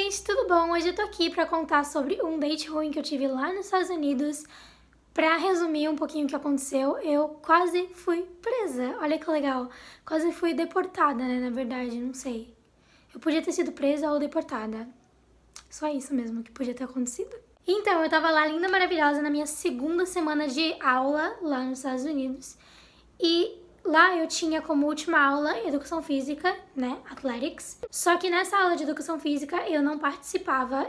gente, tudo bom? Hoje eu tô aqui pra contar sobre um date ruim que eu tive lá nos Estados Unidos. Pra resumir um pouquinho o que aconteceu, eu quase fui presa. Olha que legal. Quase fui deportada, né? Na verdade, não sei. Eu podia ter sido presa ou deportada. Só isso mesmo que podia ter acontecido. Então, eu tava lá linda, maravilhosa, na minha segunda semana de aula lá nos Estados Unidos. E lá eu tinha como última aula Educação Física, né, Athletics. Só que nessa aula de Educação Física eu não participava,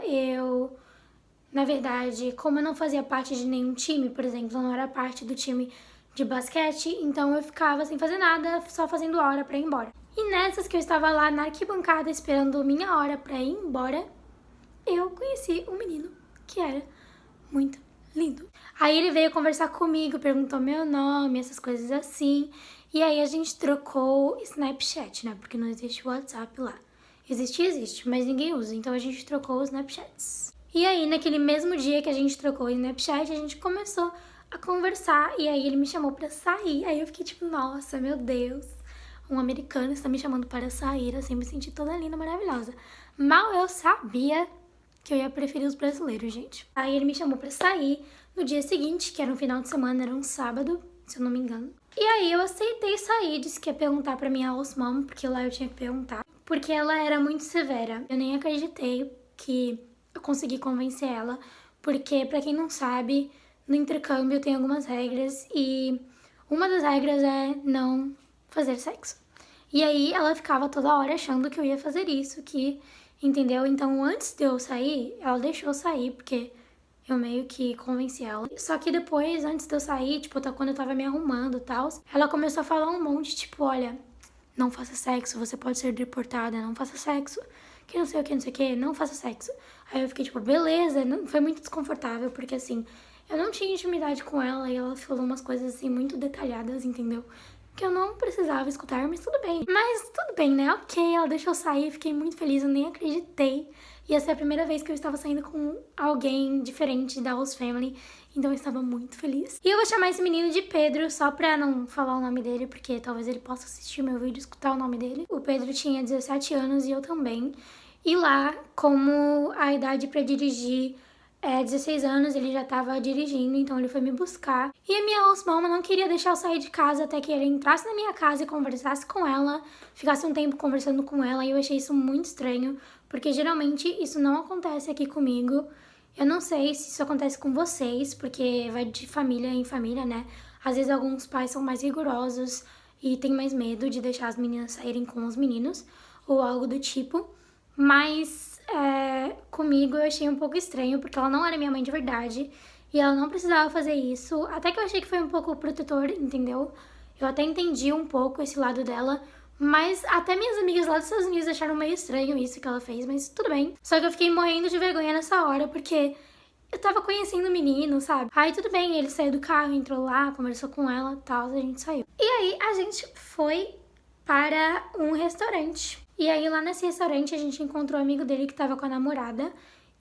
na verdade, como eu não fazia parte de nenhum time, por exemplo, eu não era parte do time de basquete, então eu ficava sem fazer nada, só fazendo hora pra ir embora. E nessas que eu estava lá na arquibancada esperando minha hora pra ir embora, eu conheci um menino que era muito lindo. Aí ele veio conversar comigo, perguntou meu nome, essas coisas assim. E aí a gente trocou Snapchat, né? Porque não existe WhatsApp lá. Existe, mas ninguém usa. Então a gente trocou os Snapchats. E aí, naquele mesmo dia que a gente trocou o Snapchat, a gente começou a conversar. E aí ele me chamou pra sair. Aí eu fiquei tipo, nossa, meu Deus. Um americano está me chamando para sair, assim, me senti toda linda, maravilhosa. Mal eu sabia que eu ia preferir os brasileiros, gente. Aí ele me chamou pra sair no dia seguinte, que era um final de semana, era um sábado, se eu não me engano. E aí eu aceitei sair, disse que ia perguntar pra minha host mom, porque lá eu tinha que perguntar, porque ela era muito severa. Eu nem acreditei que eu consegui convencer ela, porque pra quem não sabe, no intercâmbio tem algumas regras e uma das regras é não fazer sexo. E aí ela ficava toda hora achando que eu ia fazer isso, entendeu? Então antes de eu sair, ela deixou eu sair, porque eu meio que convenci ela. Só que depois, antes de eu sair, tipo, quando eu tava me arrumando e tal, ela começou a falar um monte, tipo, olha, não faça sexo, você pode ser deportada, não faça sexo, que não sei o que, não sei o que, não faça sexo. Aí eu fiquei tipo, beleza, não, foi muito desconfortável, porque assim, eu não tinha intimidade com ela e ela falou umas coisas assim muito detalhadas, entendeu? Que eu não precisava escutar, mas tudo bem. Mas tudo bem, né? Ok, ela deixou eu sair, fiquei muito feliz, eu nem acreditei. Ia ser a primeira vez que eu estava saindo com alguém diferente da host family, então eu estava muito feliz. E eu vou chamar esse menino de Pedro, só pra não falar o nome dele, porque talvez ele possa assistir meu vídeo e escutar o nome dele. O Pedro tinha 17 anos e eu também. E lá, como a idade pra dirigir 16 anos, ele já tava dirigindo, então ele foi me buscar. E a minha host mama não queria deixar eu sair de casa até que ele entrasse na minha casa e conversasse com ela, ficasse um tempo conversando com ela, e eu achei isso muito estranho, porque geralmente isso não acontece aqui comigo. Eu não sei se isso acontece com vocês, porque vai de família em família, né? Às vezes alguns pais são mais rigorosos e têm mais medo de deixar as meninas saírem com os meninos, ou algo do tipo. Mas comigo eu achei um pouco estranho, porque ela não era minha mãe de verdade e ela não precisava fazer isso. Até que eu achei que foi um pouco protetor, entendeu? Eu até entendi um pouco esse lado dela, mas até minhas amigas lá dos Estados Unidos acharam meio estranho isso que ela fez, mas tudo bem. Só que eu fiquei morrendo de vergonha nessa hora, porque eu tava conhecendo o menino, sabe? Aí tudo bem, ele saiu do carro, entrou lá, conversou com ela e tal, a gente saiu. E aí a gente foi para um restaurante. E aí lá nesse restaurante a gente encontrou um amigo dele que tava com a namorada.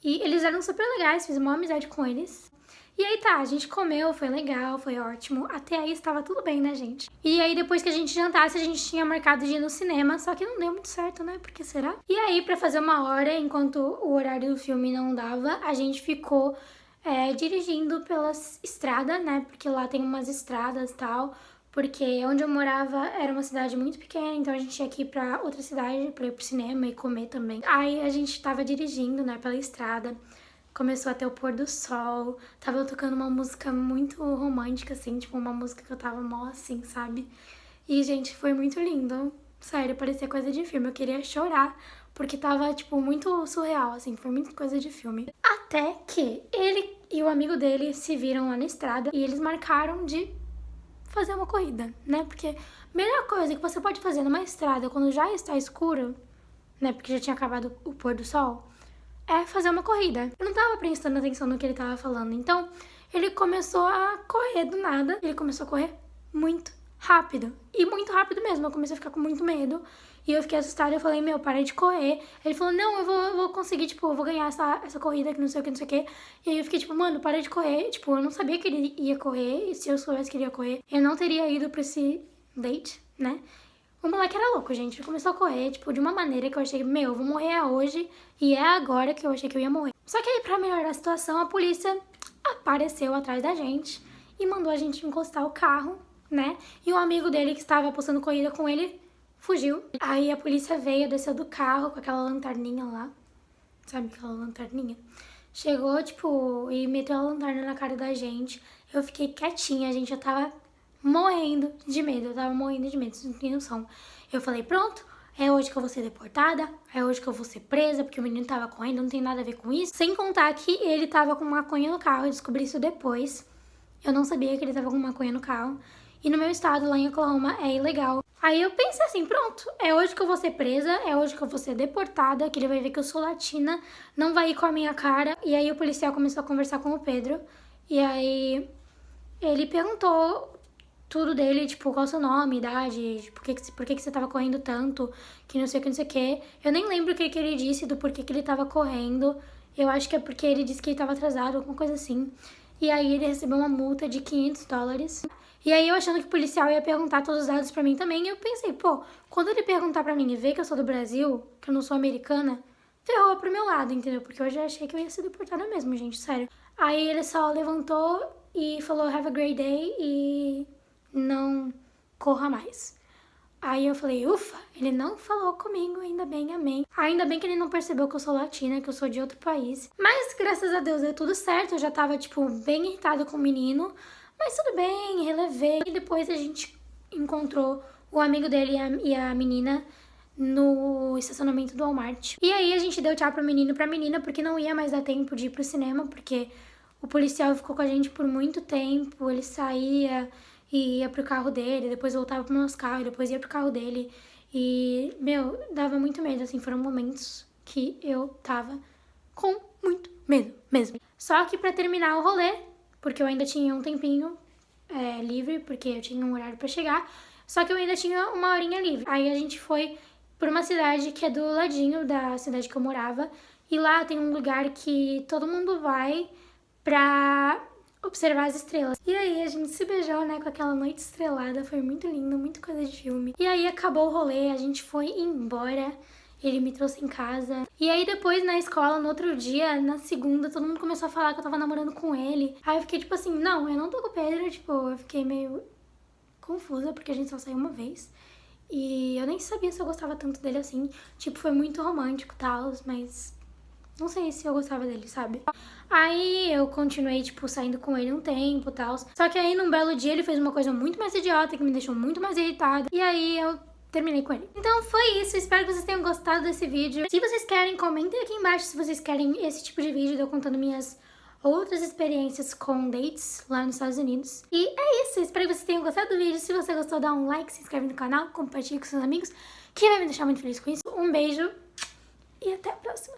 E eles eram super legais, fiz uma amizade com eles. E aí tá, a gente comeu, foi legal, foi ótimo. Até aí estava tudo bem, né, gente? E aí depois que a gente jantasse, a gente tinha marcado de ir no cinema, só que não deu muito certo, né? Por que será? E aí, pra fazer uma hora, enquanto o horário do filme não dava, a gente ficou dirigindo pela estrada, né? Porque lá tem umas estradas e tal. Porque onde eu morava era uma cidade muito pequena, então a gente tinha que ir pra outra cidade pra ir pro cinema e comer também. Aí a gente tava dirigindo, né, pela estrada. Começou a ter o pôr do sol, tava tocando uma música muito romântica, assim, tipo uma música que eu tava mó assim, sabe? E, gente, foi muito lindo. Sério, parecia coisa de filme. Eu queria chorar, porque tava, tipo, muito surreal, assim, foi muito coisa de filme. Até que ele e o amigo dele se viram lá na estrada e eles marcaram de fazer uma corrida, né? Porque a melhor coisa que você pode fazer numa estrada quando já está escuro, né? Porque já tinha acabado o pôr do sol, é fazer uma corrida. Eu não tava prestando atenção no que ele tava falando, então ele começou a correr do nada. Ele começou a correr muito rápido. E muito rápido mesmo. Eu comecei a ficar com muito medo. E eu fiquei assustada. Eu falei, meu, para de correr. Ele falou, não, eu vou conseguir, tipo, eu vou ganhar essa corrida que não sei o que, não sei o que. E aí eu fiquei, tipo, mano, para de correr. Tipo, eu não sabia que ele ia correr. E se eu soubesse que ele ia correr, eu não teria ido pra esse date, né? O moleque era louco, gente. Ele começou a correr, tipo, de uma maneira que eu achei, meu, eu vou morrer hoje e é agora que eu achei que eu ia morrer. Só que aí, pra melhorar a situação, a polícia apareceu atrás da gente e mandou a gente encostar o carro, né? E um amigo dele que estava apostando corrida com ele fugiu. Aí a polícia veio, desceu do carro com aquela lanterninha lá, sabe aquela lanterninha? Chegou, tipo, e meteu a lanterna na cara da gente. Eu fiquei quietinha, gente, eu tava morrendo de medo, vocês não tem noção. Eu falei, pronto, é hoje que eu vou ser deportada, é hoje que eu vou ser presa, porque o menino tava correndo, não tem nada a ver com isso. Sem contar que ele tava com maconha no carro, eu descobri isso depois. Eu não sabia que ele tava com maconha no carro. E no meu estado, lá em Oklahoma, é ilegal. Aí eu pensei assim, pronto, é hoje que eu vou ser presa, é hoje que eu vou ser deportada, que ele vai ver que eu sou latina, não vai ir com a minha cara. E aí o policial começou a conversar com o Pedro, e aí ele perguntou tudo dele, tipo, qual é o seu nome, idade, por que você tava correndo tanto, que não sei o que, não sei o que. Eu nem lembro o que ele disse do porquê que ele tava correndo. Eu acho que é porque ele disse que ele tava atrasado, alguma coisa assim. E aí ele recebeu uma multa de $500. E aí eu achando que o policial ia perguntar todos os dados pra mim também, eu pensei, pô, quando ele perguntar pra mim e ver que eu sou do Brasil, que eu não sou americana, ferrou pro meu lado, entendeu? Porque eu já achei que eu ia ser deportada mesmo, gente, sério. Aí ele só levantou e falou, have a great day, e não corra mais. Aí eu falei, ufa, ele não falou comigo, ainda bem, amém. Ainda bem que ele não percebeu que eu sou latina, que eu sou de outro país. Mas, graças a Deus, deu tudo certo, eu já tava, tipo, bem irritada com o menino. Mas tudo bem, relevei. E depois a gente encontrou o amigo dele e a menina no estacionamento do Walmart. E aí a gente deu tchau pro menino e pra menina, porque não ia mais dar tempo de ir pro cinema, porque o policial ficou com a gente por muito tempo, ele saía e ia pro carro dele, depois voltava pro nosso carro, depois ia pro carro dele. E, meu, dava muito medo, assim, foram momentos que eu tava com muito medo mesmo. Só que pra terminar o rolê, porque eu ainda tinha um tempinho livre, porque eu tinha um horário pra chegar, só que eu ainda tinha uma horinha livre. Aí a gente foi por uma cidade que é do ladinho da cidade que eu morava, e lá tem um lugar que todo mundo vai pra observar as estrelas. E aí a gente se beijou, né, com aquela noite estrelada, foi muito lindo, muito coisa de filme. E aí acabou o rolê, a gente foi embora, ele me trouxe em casa. E aí depois na escola, no outro dia, na segunda, todo mundo começou a falar que eu tava namorando com ele. Aí eu fiquei tipo assim, não, eu não tô com o Pedro, tipo, eu fiquei meio confusa, porque a gente só saiu uma vez. E eu nem sabia se eu gostava tanto dele assim. Tipo, foi muito romântico e tal, mas não sei se eu gostava dele, sabe? Aí eu continuei, tipo, saindo com ele um tempo e tal. Só que aí, num belo dia, ele fez uma coisa muito mais idiota, que me deixou muito mais irritada. E aí eu terminei com ele. Então foi isso, espero que vocês tenham gostado desse vídeo. Se vocês querem, comentem aqui embaixo se vocês querem esse tipo de vídeo de eu contando minhas outras experiências com dates lá nos Estados Unidos. E é isso, espero que vocês tenham gostado do vídeo. Se você gostou, dá um like, se inscreve no canal, compartilhe com seus amigos, que vai me deixar muito feliz com isso. Um beijo e até a próxima!